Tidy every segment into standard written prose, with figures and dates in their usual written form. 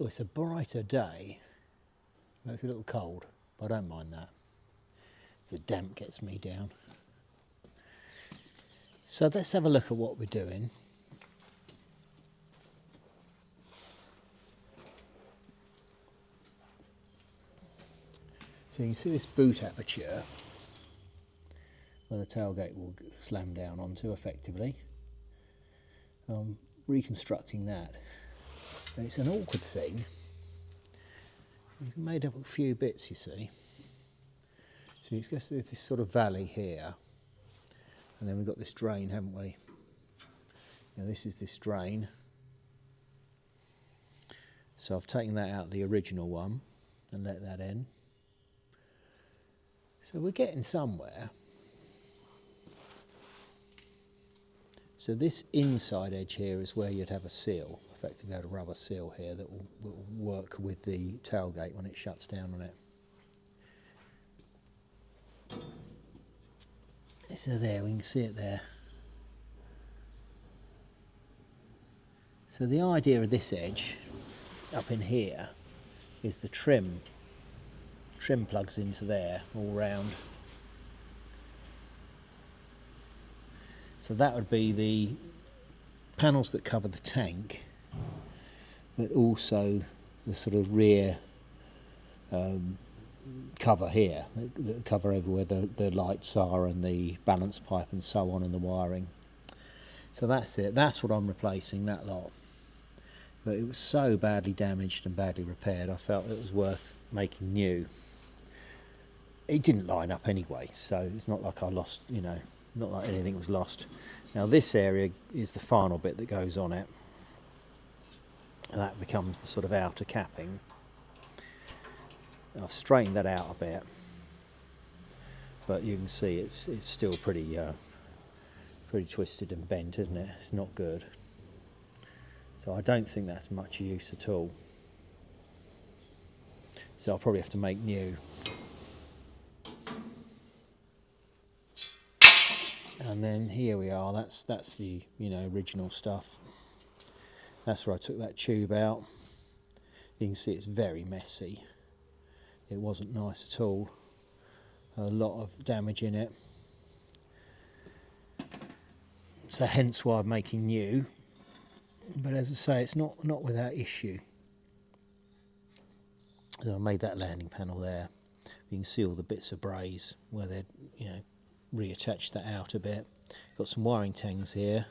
Oh, it's a brighter day. It's a little cold, but I don't mind that. The damp gets me down. So let's have a look at what we're doing. So you can see this boot aperture where the tailgate will slam down onto effectively. I'm reconstructing that. And it's an awkward thing. It's made up of a few bits, you see. So it's got this sort of valley here. And then we've got this drain, haven't we? Now this is this drain. So I've taken that out, the original one, and let that in. So we're getting somewhere. So this inside edge here is where you'd have a seal, effectively had a rubber seal here that will work with the tailgate when it shuts down on it. So there, we can see it there. So the idea of this edge up in here is the trim plugs into there all round. So that would be the panels that cover the tank, but also the sort of rear cover here, that cover over where the lights are and the balance pipe and so on and the wiring. So that's it, that's what I'm replacing, that lot. But it was so badly damaged and badly repaired, I felt it was worth making new. It didn't line up anyway, so it's not like I lost, you know, not like anything was lost. Now this area is the final bit that goes on it. And that becomes the sort of outer capping. I've straightened that out a bit, but you can see it's still pretty twisted and bent, isn't it? It's not good. So I don't think that's much use at all. So I'll probably have to make new. And then here we are. That's the original stuff. That's where I took that tube out. You can see it's very messy. It wasn't nice at all. A lot of damage in it. So hence why I'm making new. But as I say, it's not without issue. So I made that landing panel there. You can see all the bits of braze where they'd reattached that out a bit. Got some wiring tangs here.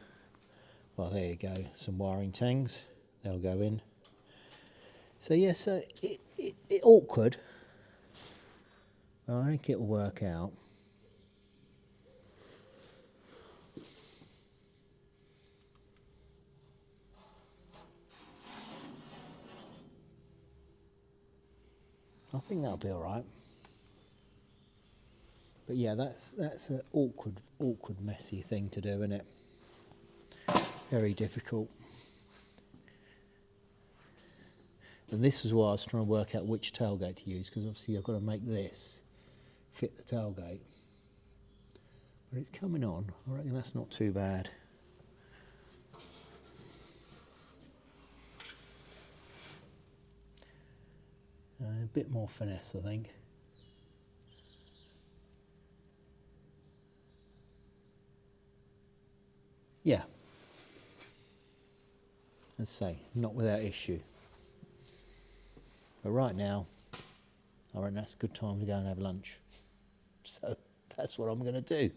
Well, there you go, some wiring tangs. They'll go in. So yeah, so it awkward. I think it'll work out. I think that'll be all right. But yeah, that's an awkward, messy thing to do, isn't it? Very difficult. And this was why I was trying to work out which tailgate to use, because obviously I've got to make this fit the tailgate. But it's coming on. I reckon that's not too bad. A bit more finesse, I think. Yeah. Let's say, not without issue. But right now, I reckon that's a good time to go and have lunch. So that's what I'm going to do.